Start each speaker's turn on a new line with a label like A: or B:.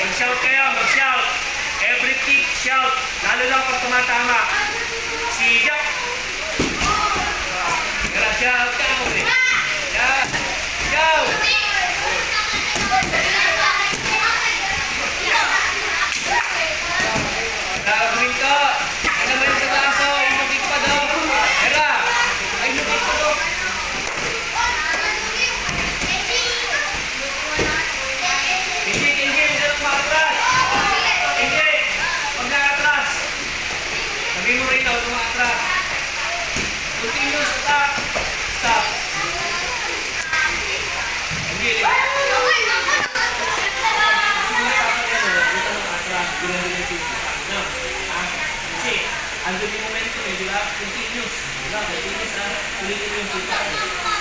A: Mag-shout kayo, mag-shout. Every kick, shout. Lalo lang pag tumatama. Si Jack. Kaya shout ka. Shout. Shout. Gagawin ko. Ano ba yung sa taso? Inukik pa daw. Kaya. Ay, inukik pa daw. Sabi mo rin ako tumatras. Continuous stop. Stop. Hindi. Kasi, andun yung momentum eh, di ba? Continuous. Di ba? Continuous, ulitin yung sita.